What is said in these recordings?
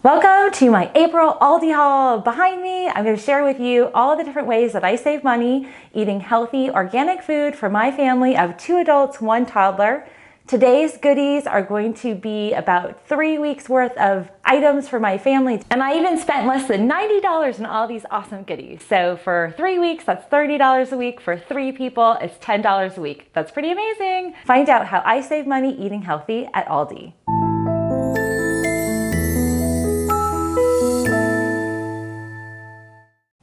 Welcome to my April Aldi haul. Behind me, I'm going to share with you all the different ways that I save money eating healthy, organic food for my family of 2 adults, 1 toddler. Today's goodies are going to be about 3 weeks worth of items for my family. And I even spent less than $90 on all these awesome goodies. So for 3 weeks, that's $30 a week. For 3 people, it's $10 a week. That's pretty amazing. Find out how I save money eating healthy at Aldi.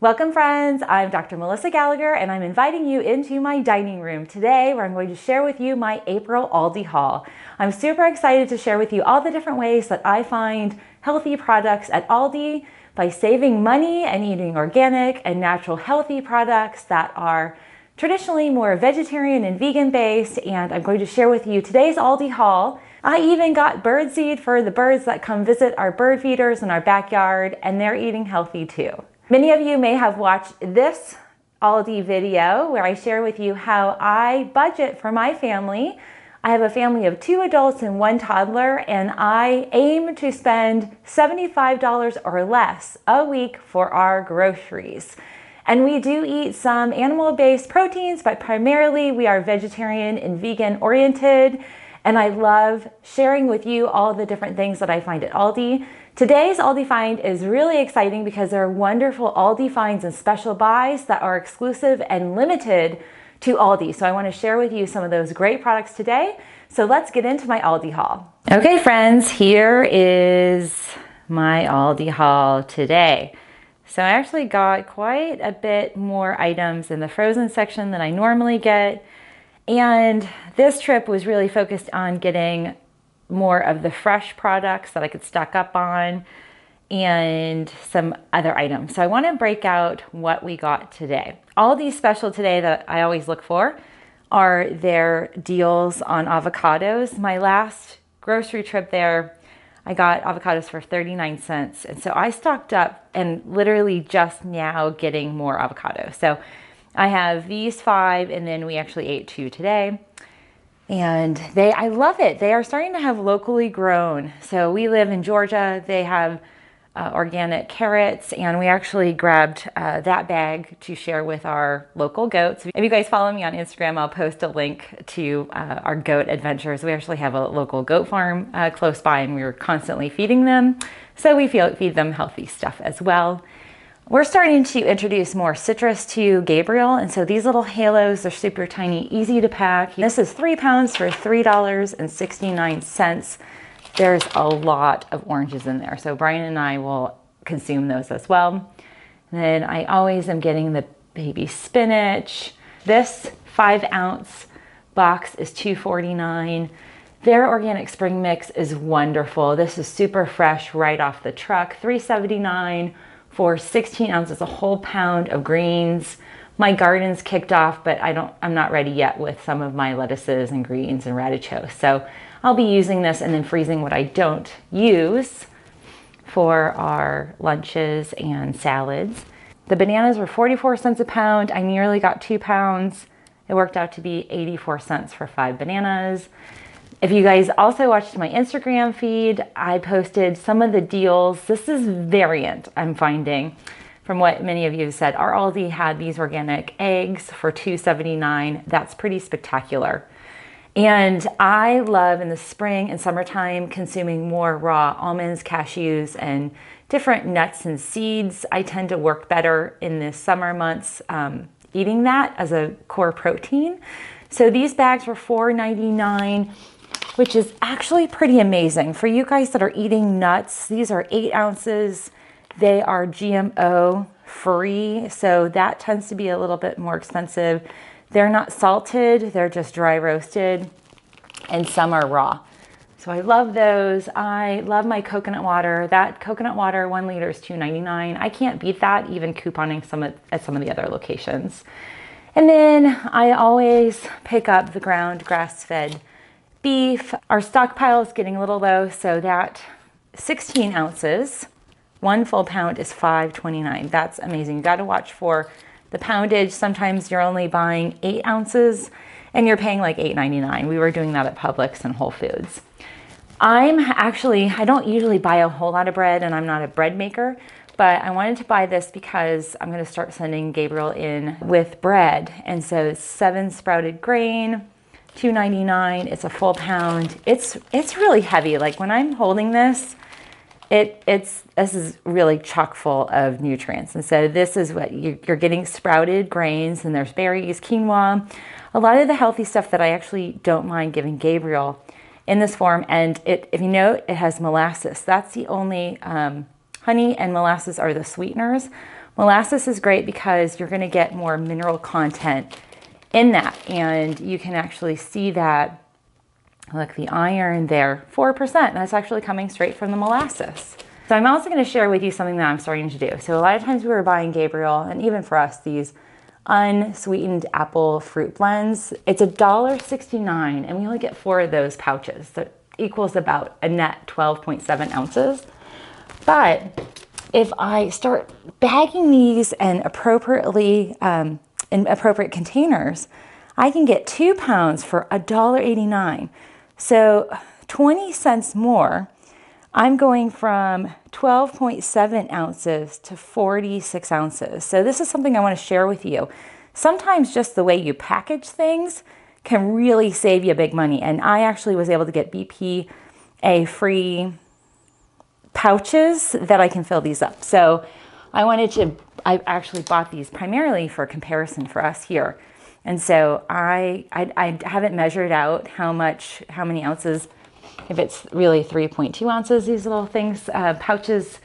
Welcome friends, I'm Dr. Melissa Gallagher and I'm inviting you into my dining room today where I'm going to share with you my April Aldi haul. I'm super excited to share with you all the different ways that I find healthy products at Aldi by saving money and eating organic and natural healthy products that are traditionally more vegetarian and vegan based, and I'm going to share with you today's Aldi haul. I even got bird seed for the birds that come visit our bird feeders in our backyard, and they're eating healthy too. Many of you may have watched this Aldi video where I share with you how I budget for my family. I have a family of 2 adults and 1 toddler, and I aim to spend $75 or less a week for our groceries. And we do eat some animal-based proteins, but primarily we are vegetarian and vegan oriented. And I love sharing with you all the different things that I find at Aldi. Today's Aldi find is really exciting because there are wonderful Aldi finds and special buys that are exclusive and limited to Aldi. So I want to share with you some of those great products today. So let's get into my Aldi haul. Okay friends, here is my Aldi haul today. So I actually got quite a bit more items in the frozen section than I normally get. And this trip was really focused on getting more of the fresh products that I could stock up on and some other items. So I want to break out what we got today. All these special today that I always look for are their deals on avocados. My last grocery trip there, I got avocados for 39 cents. And so I stocked up and literally just now getting more avocados. So I have these 5 and then we actually ate 2 today. And I love it. They are starting to have locally grown. So we live in Georgia. They have organic carrots, and we actually grabbed that bag to share with our local goats. If you guys follow me on Instagram, I'll post a link to our goat adventures. We actually have a local goat farm close by, and we were constantly feeding them. So we feed them healthy stuff as well. We're starting to introduce more citrus to Gabriel, and so these little halos are super tiny, easy to pack. This is 3 pounds for $3.69. There's a lot of oranges in there, so Brian and I will consume those as well. And then I always am getting the baby spinach. This 5-ounce box is $2.49. Their organic spring mix is wonderful. This is super fresh right off the truck, $3.79. for 16 ounces, a whole pound of greens. My garden's kicked off, but I'm not ready yet with some of my lettuces and greens and radicchio. So I'll be using this and then freezing what I don't use for our lunches and salads. The bananas were 44 cents a pound. I nearly got 2 pounds. It worked out to be 84 cents for 5 bananas. If you guys also watched my Instagram feed, I posted some of the deals. This is variant, I'm finding, from what many of you have said. Our Aldi had these organic eggs for $2.79. That's pretty spectacular. And I love in the spring and summertime consuming more raw almonds, cashews, and different nuts and seeds. I tend to work better in the summer months eating that as a core protein. So these bags were $4.99. which is actually pretty amazing. For you guys that are eating nuts, these are 8 ounces. They are GMO free, so that tends to be a little bit more expensive. They're not salted, they're just dry roasted, and some are raw. So I love those. I love my coconut water. That coconut water, 1 liter is $2.99. I can't beat that, even couponing at some of the other locations. And then I always pick up the ground grass-fed beef. Our stockpile is getting a little low, so that 16 ounces, 1 full pound is $5.29. That's amazing. You got to watch for the poundage. Sometimes you're only buying 8 ounces and you're paying like $8.99. We were doing that at Publix and Whole Foods. I don't usually buy a whole lot of bread, and I'm not a bread maker, but I wanted to buy this because I'm going to start sending Gabriel in with bread. And so it's 7 sprouted grain, $2.99. It's a full pound. It's really heavy. Like when I'm holding this, this is really chock full of nutrients. And so this is what you're getting: sprouted grains, and there's berries, quinoa, a lot of the healthy stuff that I actually don't mind giving Gabriel in this form. And if you note, it has molasses. That's the only, honey and molasses are the sweeteners. Molasses is great because you're going to get more mineral content in that. And you can actually see that, look, the iron there, 4%. That's actually coming straight from the molasses. So I'm also going to share with you something that I'm starting to do. So a lot of times we were buying Gabriel, and even for us, these unsweetened apple fruit blends. It's $1.69, and we only get 4 of those pouches. So it equals about a net 12.7 ounces. But if I start bagging these and appropriately in appropriate containers, I can get 2 pounds for $1.89. So 20 cents more. I'm going from 12.7 ounces to 46 ounces. So this is something I want to share with you. Sometimes just the way you package things can really save you big money. And I actually was able to get BPA free pouches that I can fill these up. So I actually bought these primarily for comparison for us here. And so I haven't measured out how many ounces, if it's really 3.2 ounces, these little things, pouches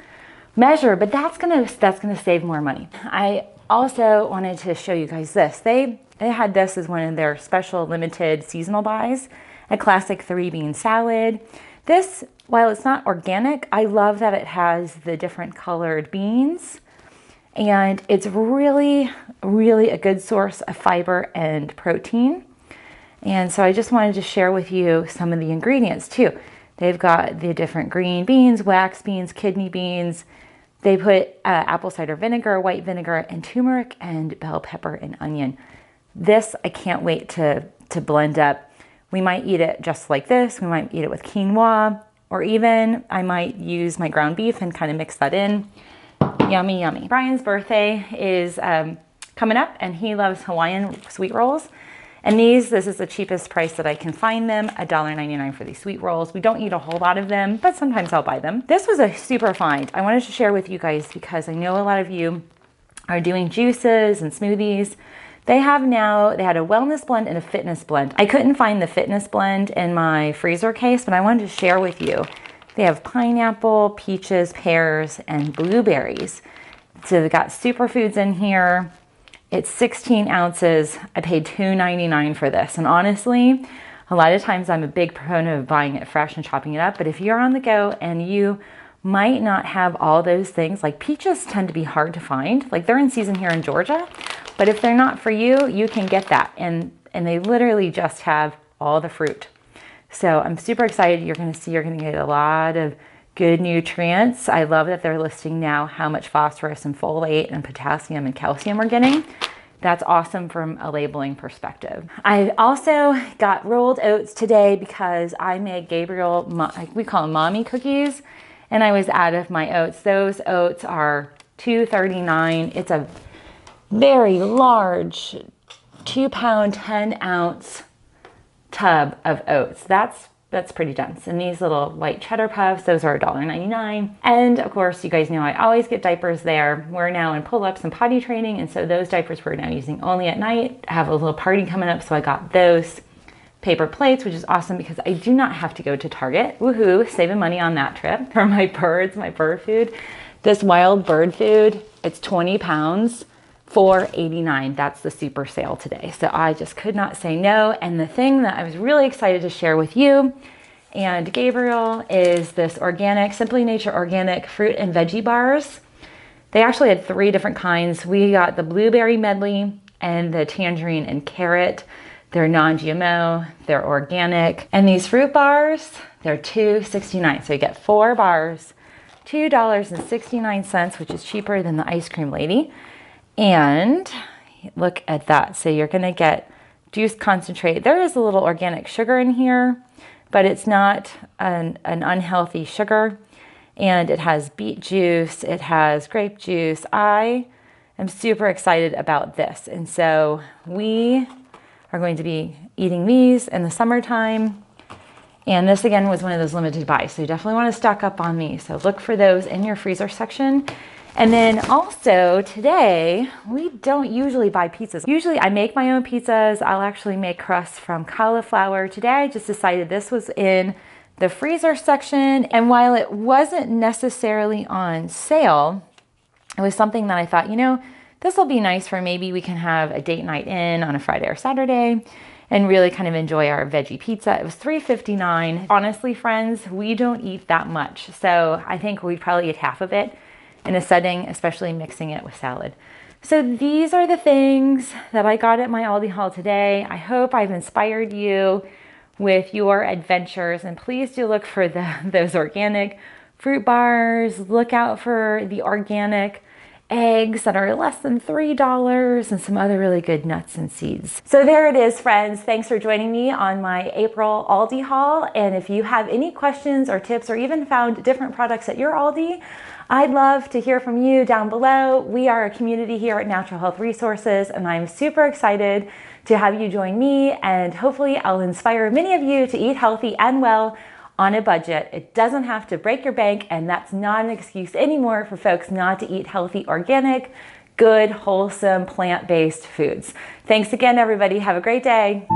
measure, but that's gonna save more money. I also wanted to show you guys this. They had this as one of their special limited seasonal buys, a classic 3-bean salad. This, while it's not organic, I love that it has the different colored beans, and it's really, really a good source of fiber and protein. And so I just wanted to share with you some of the ingredients too. They've got the different green beans, wax beans, kidney beans. They put apple cider vinegar, white vinegar, and turmeric, and bell pepper and onion. This I can't wait to blend up. We might eat it just like this. We might eat it with quinoa, or even I might use my ground beef and kind of mix that in. Yummy, yummy. Brian's birthday is coming up, and he loves Hawaiian sweet rolls. And this is the cheapest price that I can find them, $1.99 for these sweet rolls. We don't eat a whole lot of them, but sometimes I'll buy them. This was a super find. I wanted to share with you guys because I know a lot of you are doing juices and smoothies. They had a wellness blend and a fitness blend. I couldn't find the fitness blend in my freezer case, but I wanted to share with you. They have pineapple, peaches, pears, and blueberries. So they've got superfoods in here. It's 16 ounces. I paid $2.99 for this. And honestly, a lot of times I'm a big proponent of buying it fresh and chopping it up. But if you're on the go and you might not have all those things, like peaches tend to be hard to find. Like they're in season here in Georgia. But if they're not for you, you can get that. And they literally just have all the fruit. So I'm super excited. You're going to get a lot of good nutrients. I love that they're listing now how much phosphorus and folate and potassium and calcium we're getting. That's awesome from a labeling perspective. I also got rolled oats today because I made Gabriel, we call them mommy cookies, and I was out of my oats. Those oats are $2.39. It's a very large 2-pound, 10-ounce tub of oats. That's pretty dense. And these little white cheddar puffs, those are $1.99. And of course, you guys know I always get diapers there. We're now in pull-ups and potty training, and so those diapers we're now using only at night. I have a little party coming up, so I got those paper plates, which is awesome because I do not have to go to Target. Woohoo, saving money on that trip. For my birds, my bird food. This wild bird food, it's 20 pounds. $4.89. That's the super sale today. So I just could not say no. And the thing that I was really excited to share with you and Gabriel is this organic, Simply Nature organic fruit and veggie bars. They actually had 3 different kinds. We got the blueberry medley and the tangerine and carrot. They're non-GMO, they're organic. And these fruit bars, they're $2.69. So you get 4 bars, $2.69, which is cheaper than the ice cream lady. And look at that. So you're going to get juice concentrate. There is a little organic sugar in here, but it's not an unhealthy sugar. And it has beet juice, it has grape juice. I am super excited about this. And so we are going to be eating these in the summertime. And this again was one of those limited buys. So you definitely want to stock up on these. So look for those in your freezer section. And then also today, we don't usually buy pizzas. Usually I make my own pizzas. I'll actually make crusts from cauliflower. Today I just decided this was in the freezer section. And while it wasn't necessarily on sale, it was something that I thought, you know, this will be nice for maybe we can have a date night in on a Friday or Saturday and really kind of enjoy our veggie pizza. It was $3.59. Honestly, friends, we don't eat that much. So I think we'd probably eat half of it in a setting, especially mixing it with salad. So these are the things that I got at my Aldi haul today. I hope I've inspired you with your adventures, and please do look for those organic fruit bars. Look out for the organic eggs that are less than $3 and some other really good nuts and seeds. So there it is, friends. Thanks for joining me on my April Aldi haul. And if you have any questions or tips or even found different products at your Aldi, I'd love to hear from you down below. We are a community here at Natural Health Resources, and I'm super excited to have you join me, and hopefully I'll inspire many of you to eat healthy and well on a budget. It doesn't have to break your bank, and that's not an excuse anymore for folks not to eat healthy, organic, good, wholesome, plant-based foods. Thanks again, everybody. Have a great day.